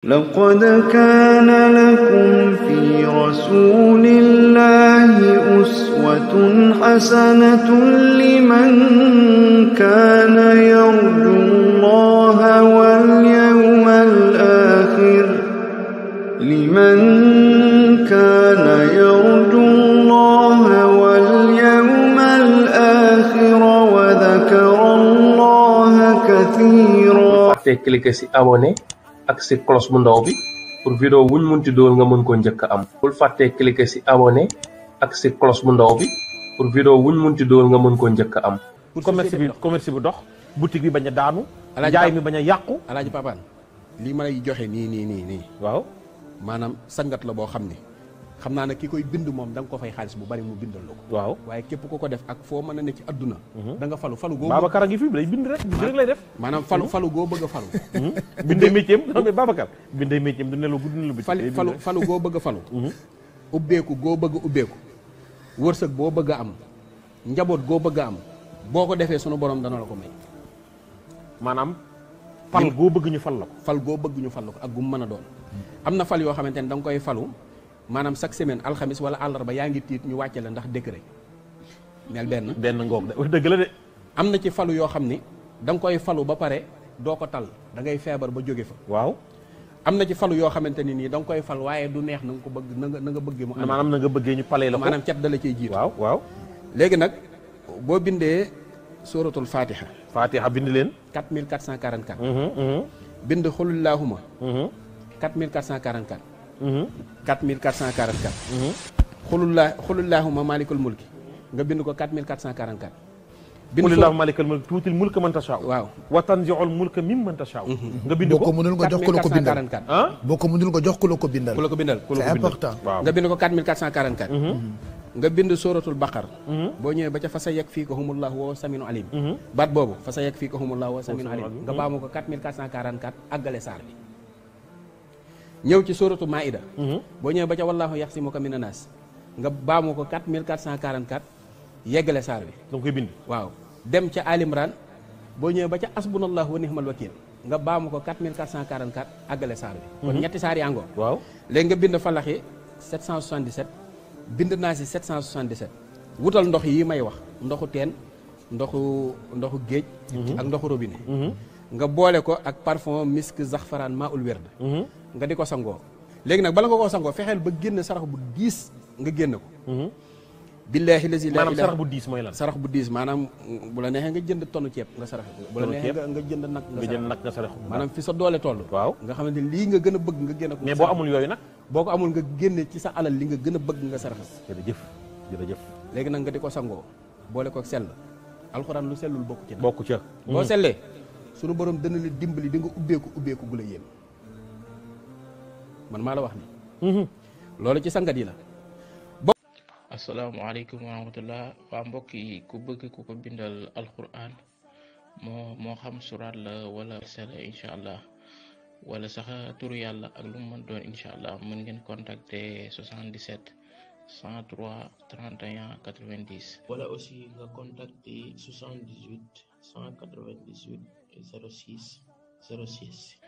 لقد كان لكم في رسول الله أسوة حسنة لمن كان يرجو الله واليوم الآخر وذكر الله كثيرا. cliquer ci abonné ak ci cloche bu ndaw bi pour vidéo wuñ munti dool nga mën ko ñëk am. bul faté cliquer ci abonné ak ci cloche bu ndaw bi pour vidéo wuñ munti dool nga mën ko ñëk am. pour commerce bi dox boutique bi baña daanu jaay mi baña yaqku alaaji papan li ma lay joxe ni waaw manam sangat la bo xamni xamna na ki koy bind mom dang ko fay xaliss bu bari mu bindal lako waaw waye kep ko def ak fo meuna ne ci aduna da nga falu go Babacar ngi fi lay bind rek lay def manam falu go beug falu bindé métier am Babacar bindé métier du nelo gudd nelo falu go beug falu ubbeeku go beug ubbeeku wërseuk bo beug am njabot go beug am boko defé sunu borom dana la ko may manam fal go beug ñu fal lako fal go beug ñu fal lako ak gum meuna doon amna fal yo xamanteni dang koy falu manam chaque semaine alxamis wala àllarba yaa ngi tiit ñu wàcce la ndax décret mel benn ngoog de dëgg la de am na ci falu yoo xam ni da nga koy falu ba pare doo ko tal da ngay feebar ba jóge fa waaw am na ci falu yoo xamante ni nii da nga koy fal waaye du neex na nga ko bëgg na nga bëggee mu am maanaam na nga bëggee ñu palee la ko maanaam cet dala ciy jiitu waaw léegi nag boo bindee suratul fatiha bind leen 4444 bind xulullaahuma 4444 4444 xulullaahuma malikul mulki nga bind ko 4444 xulullaahuma malikul mulki tuutil mulka man tashaa waaw wa tanzi'ul mulka mimman tashaa nga bind ko mënul nga jox ko la ko bindal boko mënul nga jox ko la ko bindal c'est important nga bind ko 4444 nga bind suratul baqar boo ñëwee ba ca fa sa yakfikahumullahu wa samiun alim baat boobu fa sa yakfikahumullahu wa samiun alim nga baamu ko 4444 àggale saar bi ñëw ci suratu maida boo ñëwee ba ca wallahu yaxsimuka minan nas nga baamu ko 4444 yeggale saar bi danga koy bind waaw dem ca alimran boo ñëwee ba ca asbunallahu wa ni'mal wakil nga baamu ko 4444 àggale saar bi kon ñetti saar yaa ngoo waaw léegi nga bind falaxi 777 bind naa si 777 wutal ndox yi may wax ndoxu teen ndoxu géej ak ndoxu robinet nga boole ko ak parfum misk zaxfaraan maa ul werd nga di ko sangoo léegi nag bala nga koo sangoo fexeel ba génn sarax bu diis nga génn ko billaahi lazi laa ilaaha sarax bu diis mooy lan sarax bu diis maanaam bu la neexee nga jënd tonnu ceeb nga saraxe bu la neexee nga jënd nag nga saraxe maanaam fi sa doole toll waaw nga xamante lii nga gën a bëgg nga génn ko mais boo amul yooyu nag boo ko amul nga génne ci sa alal li nga gën a bëgg nga saraxe jërëjëf léegi nag nga di ko sangoo boole ko sell alxuraan lu sellul bokku ca boo sellee sunu borom dana la dimbali di nga ubbeeku gu la yéem man maa la wax ni loolu ci sangat yi la asalaamaaleykum wa rahmatullah waa mbokk yi ku bëgg ku ko bindal alquran moo xam surat la wala sala incha allah wala sax turu yàlla ak lu mu mën doon incha allah mën ngeen contacter 77 103 31 90 wala aussi nga contacter 78 198 06 06.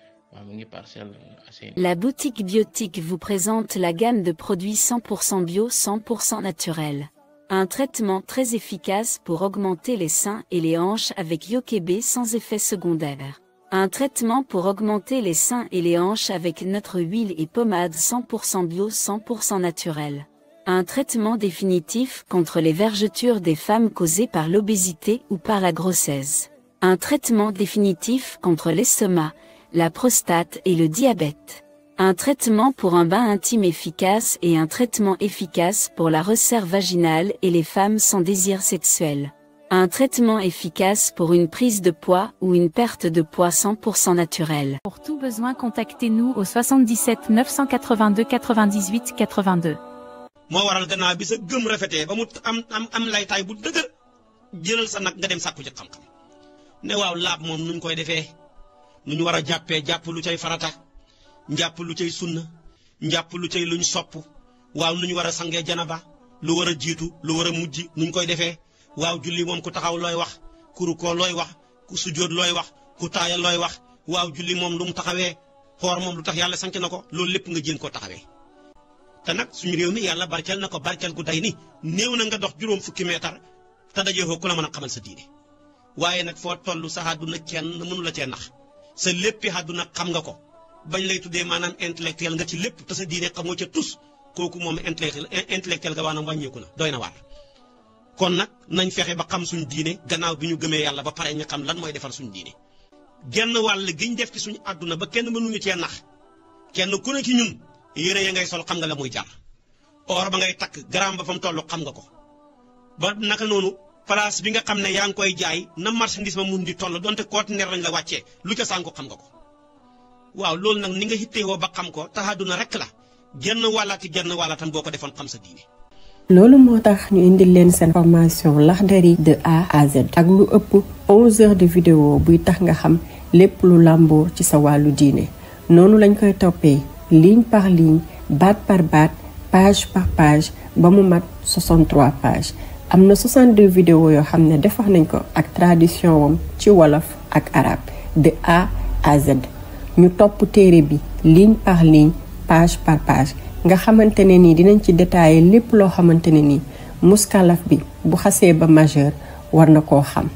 La boutique Biotique vous présente la gamme de produits 100% bio, 100% naturels. Un traitement très efficace pour augmenter les seins et les hanches avec Yokebe sans effet secondaire. Un traitement pour augmenter les seins et les hanches avec notre huile et pommade 100% bio, 100% naturel. Un traitement définitif contre les vergetures des femmes causées par l'obésité ou par la grossesse. Un traitement définitif contre l'estomac, la prostate et le diabète. Un traitement pour un bain intime efficace et un traitement efficace pour la resserre vaginale et les femmes sans désir sexuel. Un traitement efficace pour une prise de poids ou une perte de poids 100% naturel. Pour tout besoin, contactez-nous au 77 982 98 82. moo waral gannaaw bi sa gëm rafetee ba mu am laytaay bu dëgër jëlal sa nag nga dem sàkku ci xam-xam ne waaw laab moom nuñ koy defee nu ñu war a jàppee jàpp lu cay farata njàpp lu cay sunna njàpp lu cay luñ sopp waaw lu ñu war a sangee janaba lu war a jiitu lu war a mujj nuñ koy defee waaw julli moom ku taxaw looy wax ku rukkoo looy wax ku sujjóot looy wax ku taaya looy wax waaw julli moom lu mu taxawee koor moom lu tax yàlla sanc na ko loolu lépp nga jéem koo taxawee te nag suñu réew mi yàlla barkeel na ko barkeel gu day ni néew na nga dox juróom fukki meetar te dajee ko ku la mën a xamal sa diine waaye nag foo toll sa àdduna kenn mënu la cee nax sa léppi àdduna xam nga ko bañ lay tuddee maanaam intellectuel nga ci lépp te sa diine xamoo ca tus kooku moom intellectuel ga waanaam wàññeeku na doy na waar kon nag nañ fexe ba xam suñu diine gannaaw bi ñu gëmee yàlla ba pare ñu xam lan mooy defar suñu diine genn wàll giñ def ci suñu àdduna ba kenn mënuñu cee nax kenn ku ne ci ñun yére ya ngay sol xam nga la muy jar or ba ngay takk gramme ba fa mu toll xam nga ko ba naka noonu place bi nga xam ne yaa ngi koy jaay na marchandise ma mun di toll donte conteneur lañ la wàccee lu ca sànku xam nga ko waaw loolu nag ni nga hittewoo ba xam ko tax àdduna rek la genn wàllatam boo ko defoon xam sa diine. loolu moo tax ñu indil leen seen formation Laxdari de A à Z ak lu ëpp 11 heures de vidéo buy tax nga xam lépp lu làmboo ci sa wàllu diine noonu lañ koy toppee ligne par ligne baat par baat page par page ba mu mat 63 pages am na 62 vidéo yoo xam ne defar nañ ko ak traduction wam ci wolof ak arabe de A à Z ñu topp téere bi ligne par ligne page par page nga xamante ne nii dinañ ci détaillé lépp loo xamante ne nii muskalaf bi bu xasee ba majeur war na koo xam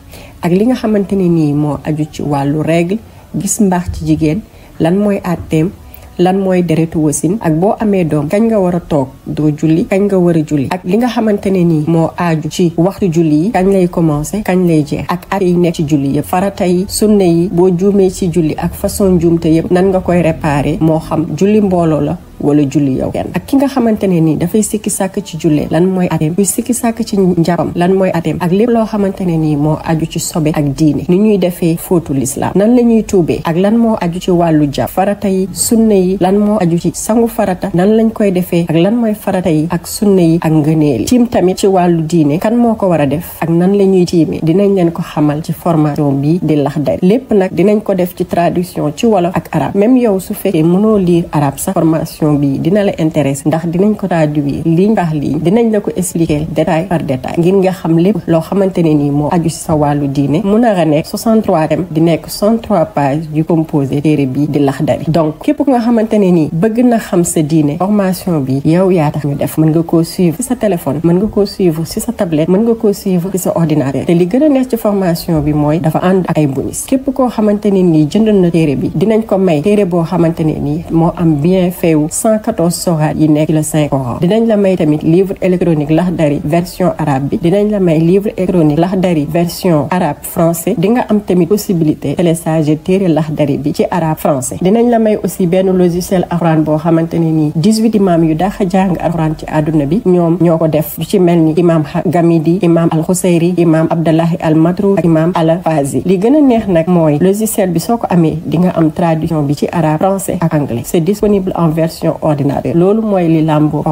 ak li nga xamante ne nii moo aju ci wàllu règle gis mbaax ci jigéen lan mooy àtteem lan mooy deretu wasin ak boo amee doom kañ nga war a toog doo julli kañ nga war a julli ak li nga xamante ne nii moo aju ci waxtu julli yi kañ lay commencé kañ lay jeex ak at yi nekk ci julli yëpp farata yi sunna yi boo juumee ci julli ak façon njuumte yëpp nan nga koy réparer moo xam julli mbooloo la wala julli yow kenn ak ki nga xamante ne nii dafay sikki sàkk ci jullee lan mooy ateem kuy sikki sàkk ci njàppam lan mooy ateem ak lépp loo xamante ne nii moo aju ci sobe ak diine ni ñuy defee fóotu lislaam nan la ñuy tuubee ak lan moo aju ci wàllu jàpp farata yi sunna yi lan moo aju ci sangu farata nan lañ koy defee ak lan mooy farata yi ak sunna yi ak ngëneel yi tiim tamit ci wàllu diine kan moo ko war a def ak nan la ñuy tiimee dinañ leen ko xamal ci formation bi di Laxdari lépp nag dinañ ko def ci traduction ci wolof ak arabe même yow su fekkee mënoo lire arabe sa formation bi dina la intéressé ndax dinañ ko traduire ligne par ligne dinañ la ko expliquer détail par détail ngir nga xam lépp loo xamante ne nii moo aju ci sa wàllu diine mu nar a nekk 63 thèmes di nekk 63 pages yu composé téere bi di Laxdari donc képp nga xamante ne nii bëgg na xam sa diine formation bi yow yaa tax ñu def mën nga koo suivre ci sa téléphone mën nga koo suivre ci sa tablette mën nga koo suivre ci sa ordinateur te li gën a neex ci formation bi mooy dafa ànd ak ay bonus képp koo xamante ne nii jënd na téere bi dinañ ko may téere boo xamante ne nii moo am bien fait 114 soraat yi nekk le Saint Coran dinañ la may tamit livre électronique Laxdari version arabe bi dinañ la may livre électronique Laxdari version arabe français di nga am tamit possibilité télécharger téere Laxdari bi ci arabe français dinañ la may aussi benn logiciel alxuraan boo xamante ne nii 18 imam yu dax jàng alxuraan ci àdduna bi ñoom ñoo ko def ci mel ni imam Gamidi imam al-Xusayri imam Abdallahi al-Matrou ak imam al-Fazi li gën a neex nag mooy logiciel bi soo ko amee di nga am traduction bi ci arabe français ak anglais c'est disponible en version ordinaire loolu mooy li làmboo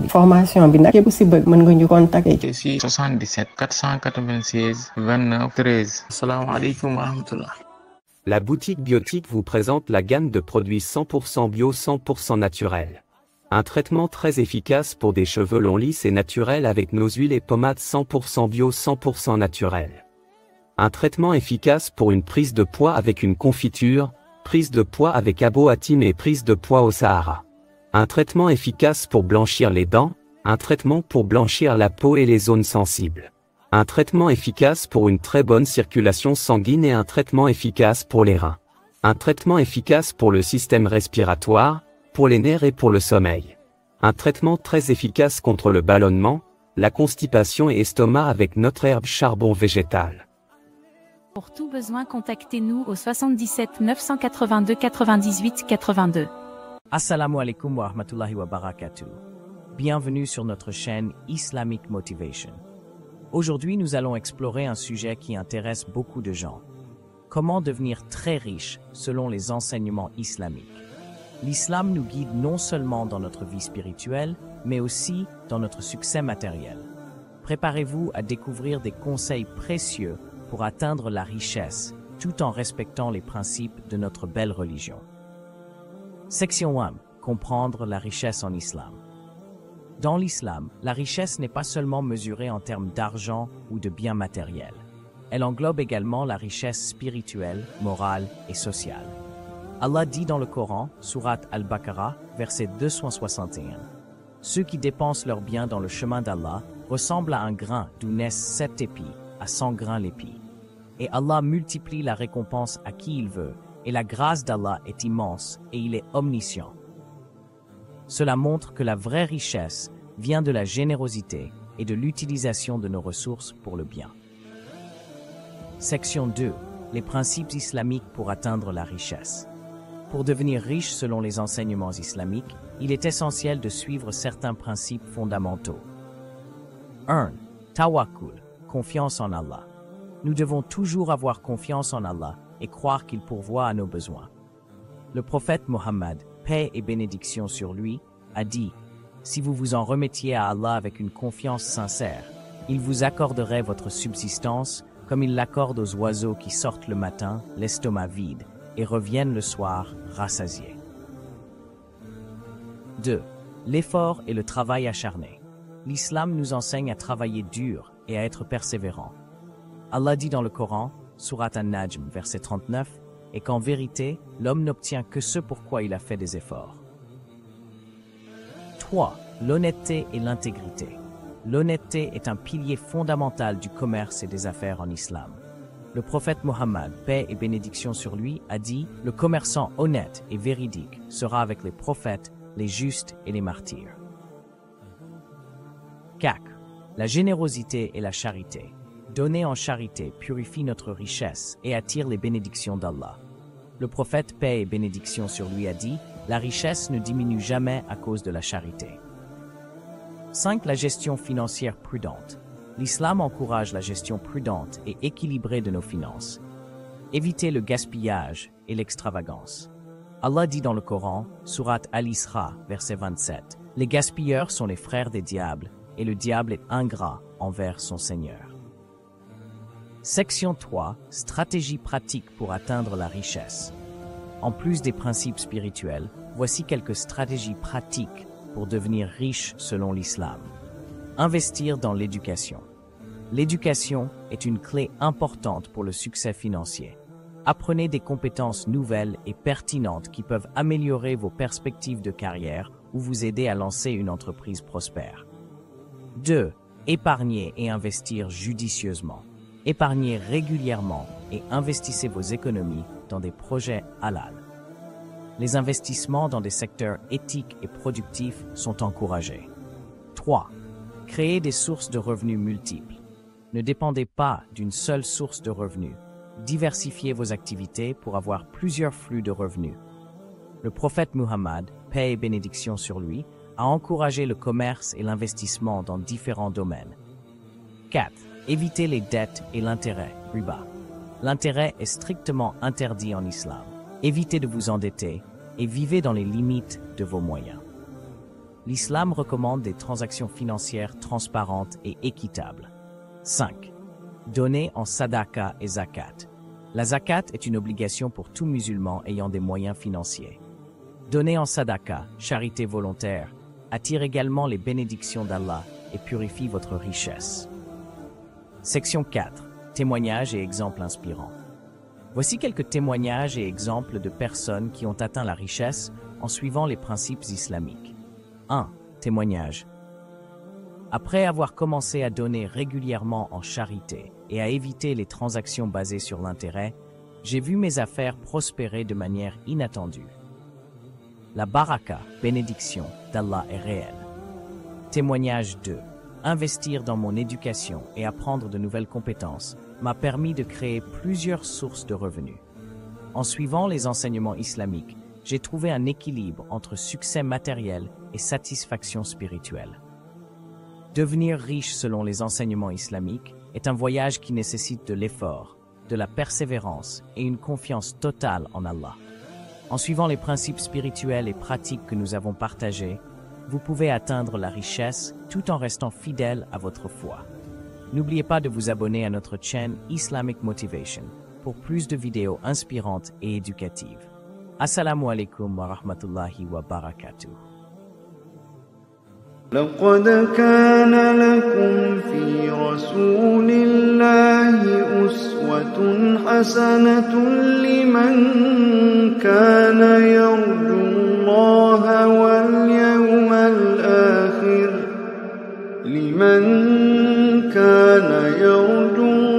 formation bi nag képp si bëgg mën nga ñu contacter ci 77 496 29 13. Asalaamaaleykum wa rahmatullah. La boutique Biotique vous présente la gamme de produits 100% bio 100% naturels. Un traitement très efficace pour des cheveux longs lisses et naturels avec nos huiles et pommades 100% bio 100% naturelles. Un traitement efficace pour une prise de poids avec une confiture, prise de poids avec Aboatim et prise de poids au Sahara. Un traitement efficace pour blanchir les dents, un traitement pour blanchir la peau et les zones sensibles. Un traitement efficace pour une très bonne circulation sanguine et un traitement efficace pour les reins. Un traitement efficace pour le système respiratoire, pour les nerfs et pour le sommeil. Un traitement très efficace contre le ballonnement, la constipation et estomac avec notre herbe charbon végétal. Pour tout besoin, contactez-nous au 77 982 98 82. Assalamu alaikum wa rahmatullahi wa barakatuh. Bienvenue sur notre chaîne Islamic Motivation. Aujourd'hui, nous allons explorer un sujet qui intéresse beaucoup de gens. Comment devenir très riche selon les enseignements islamiques. L'islam nous guide non seulement dans notre vie spirituelle, mais aussi dans notre succès matériel. Préparez-vous à découvrir des conseils précieux pour atteindre la richesse, tout en respectant les principes de notre belle religion. Section 1. Comprendre la richesse en islam. Dans l'islam, la richesse n'est pas seulement mesurée en termes d'argent ou de biens matériels. Elle englobe également la richesse spirituelle, morale et sociale. Allah dit dans le Coran, sourate Al-Baqarah, verset 261. Ceux qui dépensent leurs biens dans le chemin d'Allah ressemblent à un grain d'où naissent 7 épis, à 100 grains l'épi. Et Allah multiplie la récompense à qui il veut, et la grâce d'Allah est immense, et il est omniscient. Cela montre que la vraie richesse vient de la générosité et de l'utilisation de nos ressources pour le bien. Section 2. Les principes islamiques pour atteindre la richesse. Pour devenir riche selon les enseignements islamiques, il est essentiel de suivre certains principes fondamentaux. 1. Tawakkul, confiance en Allah. Nous devons toujours avoir confiance en Allah et croire qu'il pourvoit à nos besoins. Le prophète Mohammed, paix et bénédiction sur lui, a dit « Si vous vous en remettiez à Allah avec une confiance sincère, il vous accorderait votre subsistance comme il l'accorde aux oiseaux qui sortent le matin, l'estomac vide, et reviennent le soir, rassasiés. » 2. L'effort et le travail acharné. L'islam nous enseigne à travailler dur et à être persévérant. Allah dit dans le Coran, sourate An-Najm, verset 39, et qu'en vérité, l'homme n'obtient que ce pour quoi il a fait des efforts. 3. L'honnêteté et l'intégrité. L'honnêteté est un pilier fondamental du commerce et des affaires en islam. Le prophète Mohammed, paix et bénédiction sur lui, a dit « Le commerçant honnête et véridique sera avec les prophètes, les justes et les martyrs. » 4. La générosité et la charité. Donner en charité purifie notre richesse et attire les bénédictions d'Allah. Le prophète, paix et bénédiction sur lui, a dit « La richesse ne diminue jamais à cause de la charité. » 5. La gestion financière prudente. L'islam encourage la gestion prudente et équilibrée de nos finances. Évitez le gaspillage et l'extravagance. Allah dit dans le Coran, sourate Al-Isra, verset 27, « Les gaspilleurs sont les frères des diables, et le diable est ingrat envers son Seigneur. » Section 3. Stratégie pratique pour atteindre la richesse. En plus des principes spirituels, voici quelques stratégies pratiques pour devenir riche selon l'islam. Investir dans l'éducation. L'éducation est une clé importante pour le succès financier. Apprenez des compétences nouvelles et pertinentes qui peuvent améliorer vos perspectives de carrière ou vous aider à lancer une entreprise prospère. 2. Épargner et investir judicieusement. Épargnez régulièrement et investissez vos économies dans des projets halal. Les investissements dans des secteurs éthiques et productifs sont encouragés. 3. Créez des sources de revenus multiples. Ne dépendez pas d'une seule source de revenus. Diversifiez vos activités pour avoir plusieurs flux de revenus. Le prophète Muhammad, paix et bénédiction sur lui, a encouragé le commerce et l'investissement dans différents domaines. 4. Évitez les dettes et l'intérêt, riba. L'intérêt est strictement interdit en islam. Évitez de vous endetter et vivez dans les limites de vos moyens. L'islam recommande des transactions financières transparentes et équitables. 5. Donner en sadaqa et zakat. La zakat est une obligation pour tout musulman ayant des moyens financiers. Donner en sadaqa, charité volontaire, attire également les bénédictions d'Allah et purifie votre richesse. Section 4. Témoignages et exemples inspirants. Voici quelques témoignages et exemples de personnes qui ont atteint la richesse en suivant les principes islamiques. 1. Témoignage. Après avoir commencé à donner régulièrement en charité et à éviter les transactions basées sur l'intérêt, j'ai vu mes affaires prospérer de manière inattendue. La baraka, bénédiction d'Allah est réelle. Témoignage 2. Investir dans mon éducation et apprendre de nouvelles compétences m'a permis de créer plusieurs sources de revenus. En suivant les enseignements islamiques, j'ai trouvé un équilibre entre succès matériel et satisfaction spirituelle. Devenir riche selon les enseignements islamiques est un voyage qui nécessite de l'effort, de la persévérance et une confiance totale en Allah. En suivant les principes spirituels et pratiques que nous avons partagés, vous pouvez atteindre la richesse tout en restant fidèle à votre foi. N'oubliez pas de vous abonner à notre chaîne Islamic Motivation pour plus de vidéos inspirantes et éducatives. Assalamu alaikum wa rahmatullahi wa barakatuh. لقد كان لكم في رسول الله أسوة حسنة لمن كان يرجو الله واليوم الآخر لمن كان يرجو